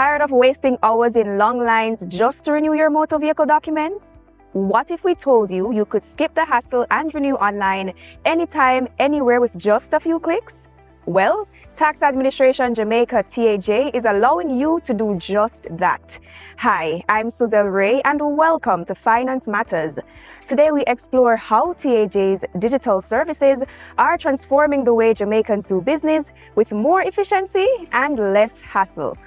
Tired of wasting hours in long lines just to renew your motor vehicle documents? What if we told you you could skip the hassle and renew online anytime, anywhere with just a few clicks? Well, Tax Administration Jamaica TAJ is allowing you to do just that. Hi, I'm Suzelle Ray and welcome to Finance Matters. Today we explore how TAJ's digital services are transforming the way Jamaicans do business with more efficiency and less hassle.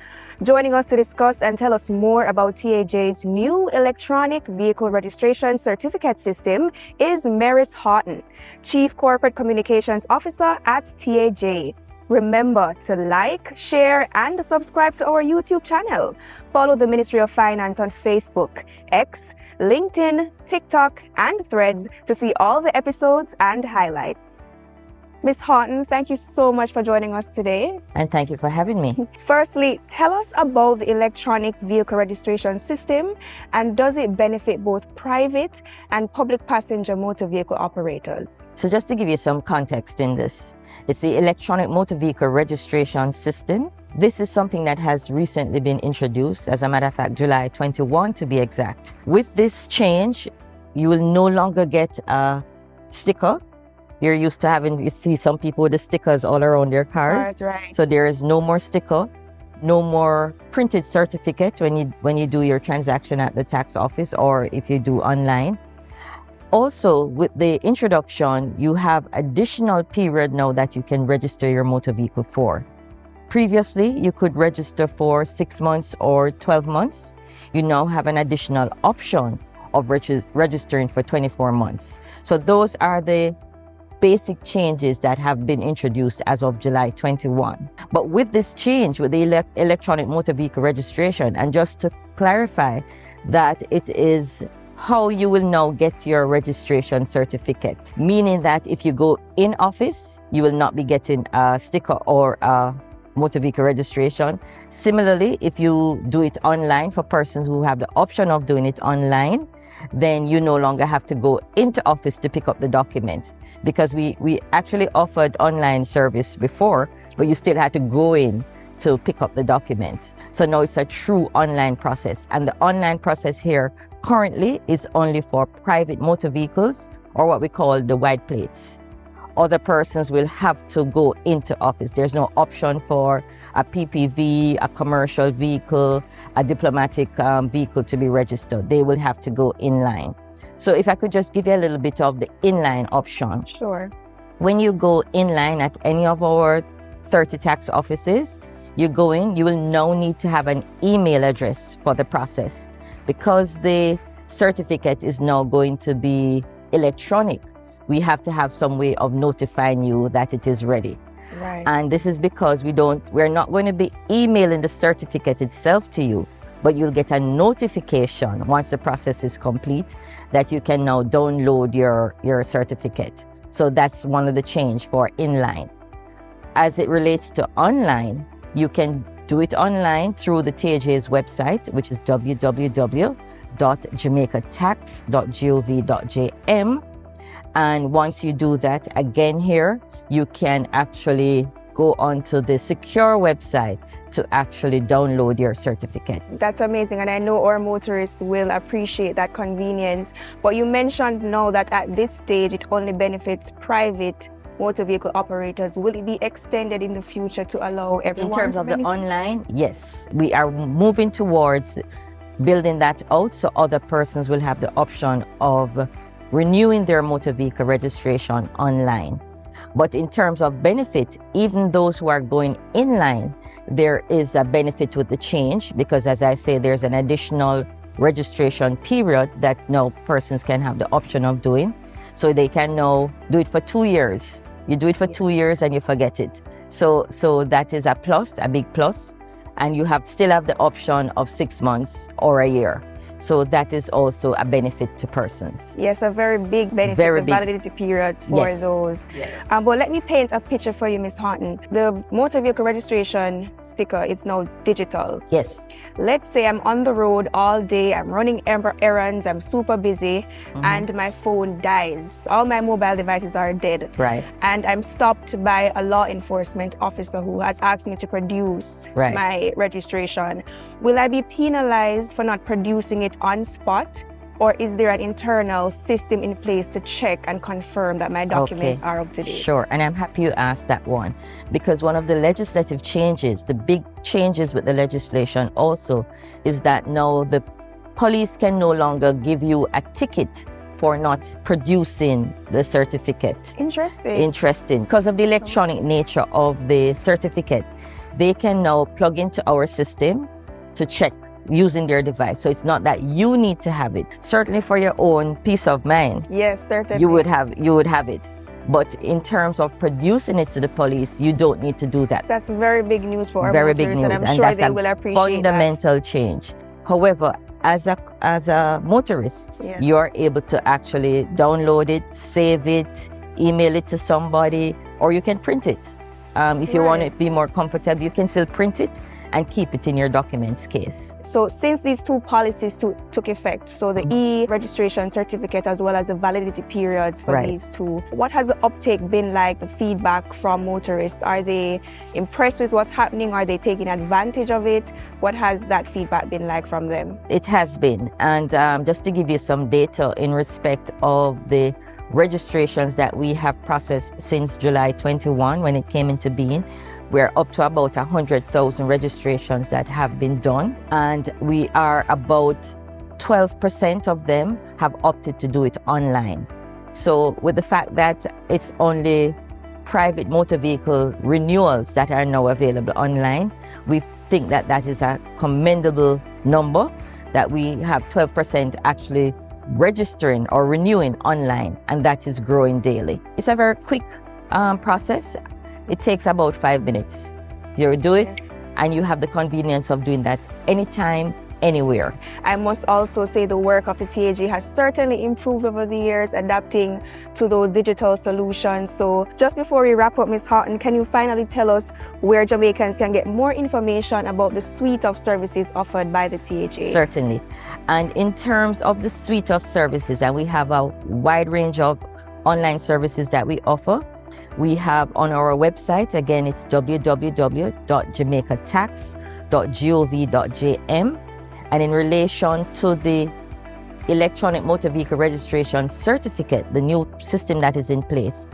Joining us to discuss and tell us more about TAJ's new electronic vehicle registration certificate system is Maris Houghton, Chief Corporate Communications Officer at TAJ. Remember to like, share, and subscribe to our YouTube channel. Follow the Ministry of Finance on Facebook, X, LinkedIn, TikTok, and Threads to see all the episodes and highlights. Ms. Houghton, thank you so much for joining us today. And thank you for having me. Firstly, tell us about the electronic vehicle registration system, and does it benefit both private and public passenger motor vehicle operators? So just to give you some context in this, it's the electronic motor vehicle registration system. This is something that has recently been introduced, as a matter of fact, July 21 to be exact. With this change, you will no longer get a sticker. You're used to having, you see some people with the stickers all around their cars. That's right. So there is no more sticker, no more printed certificate when you do your transaction at the tax office or if you do online. Also, with the introduction, you have additional period now that you can register your motor vehicle for. Previously, you could register for 6 months or 12 months. You now have an additional option of registering for 24 months. So those are the basic changes that have been introduced as of July 21. But with this change, with the electronic motor vehicle registration, and just to clarify that it is how you will now get your registration certificate, meaning that if you go in office, you will not be getting a sticker or a motor vehicle registration. Similarly, if you do it online, for persons who have the option of doing it online, then you no longer have to go into office to pick up the document, because we actually offered online service before, but you still had to go in to pick up the documents. So now it's a true online process, and the online process here currently is only for private motor vehicles, or what we call the white plates. Other persons will have to go into office. There's no option for a PPV, a commercial vehicle, a diplomatic vehicle to be registered. They will have to go inline. So if I could just give you a little bit of the inline option. Sure. When you go inline at any of our 30 tax offices, you go in, you will now need to have an email address for the process, because the certificate is now going to be electronic. We have to have some way of notifying you that it is ready. Right. And this is because we're not going to be emailing the certificate itself to you, but you'll get a notification once the process is complete that you can now download your certificate. So that's one of the change for inline. As it relates to online, you can do it online through the TAJ's website, which is www.jamaicatax.gov.jm. And once you do that, again here, you can actually go onto the secure website to actually download your certificate. That's amazing, and I know our motorists will appreciate that convenience. But you mentioned now that at this stage, it only benefits private motor vehicle operators. Will it be extended in the future to allow everyone? In terms of the online, yes. We are moving towards building that out so other persons will have the option of renewing their motor vehicle registration online. But in terms of benefit, even those who are going inline, there is a benefit with the change, because as I say, there's an additional registration period that now persons can have the option of doing. So they can now do it for 2 years. You do it for 2 years and you forget it. So that is a plus, a big plus. And you still have the option of 6 months or a year. So that is also a benefit to persons. Yes, a very big benefit, the validity periods for those. Yes. But let me paint a picture for you, Ms. Houghton. The motor vehicle registration sticker is now digital. Yes. Let's say I'm on the road all day, I'm running errands, I'm super busy, and my phone dies. All my mobile devices are dead. Right. And I'm stopped by a law enforcement officer who has asked me to produce my registration. Will I be penalized for not producing it on spot? Or is there an internal system in place to check and confirm that my documents are up to date? Sure, and I'm happy you asked that one, because one of the legislative changes, the big changes with the legislation also, is that now the police can no longer give you a ticket for not producing the certificate. Interesting. Because of the electronic nature of the certificate, they can now plug into our system to check using their device. So it's not that you need to have it. Certainly for your own peace of mind. Yes, certainly. You would have it. But in terms of producing it to the police, you don't need to do that. That's very big news for our motorists, and I'm sure they will appreciate fundamental change. However, as a motorist, you're able to actually download it, save it, email it to somebody, or you can print it. If you want it to be more comfortable, you can still print it and keep it in your documents case. So since these two policies took effect, so the e-registration certificate as well as the validity periods for these two, what has the uptake been like, the feedback from motorists? Are they impressed with what's happening? Are they taking advantage of it? What has that feedback been like from them? It has been, and just to give you some data in respect of the registrations that we have processed since July 21 when it came into being, we're up to about 100,000 registrations that have been done, and we are about 12% of them have opted to do it online. So with the fact that it's only private motor vehicle renewals that are now available online, we think that that is a commendable number, that we have 12% actually registering or renewing online, and that is growing daily. It's a very quick process. It takes about 5 minutes. You do it, and you have the convenience of doing that anytime, anywhere. I must also say the work of the TAJ has certainly improved over the years, adapting to those digital solutions. So just before we wrap up, Ms. Houghton, can you finally tell us where Jamaicans can get more information about the suite of services offered by the TAJ? Certainly. And in terms of the suite of services, and we have a wide range of online services that we offer. We have on our website, again, it's www.jamaicatax.gov.jm. And in relation to the electronic motor vehicle registration certificate, the new system that is in place,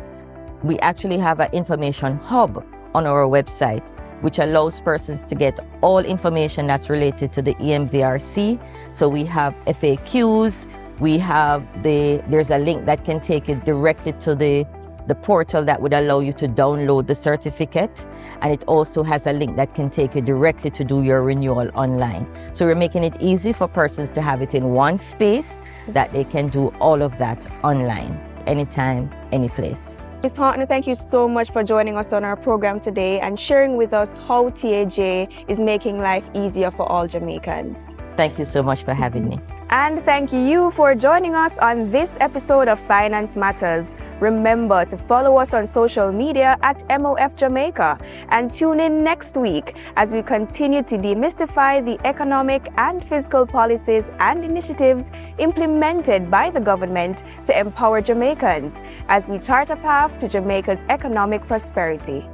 we actually have an information hub on our website, which allows persons to get all information that's related to the EMVRC. So we have FAQs, there's a link that can take you directly to the portal that would allow you to download the certificate, and it also has a link that can take you directly to do your renewal online. So we're making it easy for persons to have it in one space, that they can do all of that online, anytime, any place. Ms. Houghton, thank you so much for joining us on our program today and sharing with us how TAJ is making life easier for all Jamaicans. Thank you so much for having me. And thank you for joining us on this episode of Finance Matters. Remember to follow us on social media at MOF Jamaica, and tune in next week as we continue to demystify the economic and fiscal policies and initiatives implemented by the government to empower Jamaicans as we chart a path to Jamaica's economic prosperity.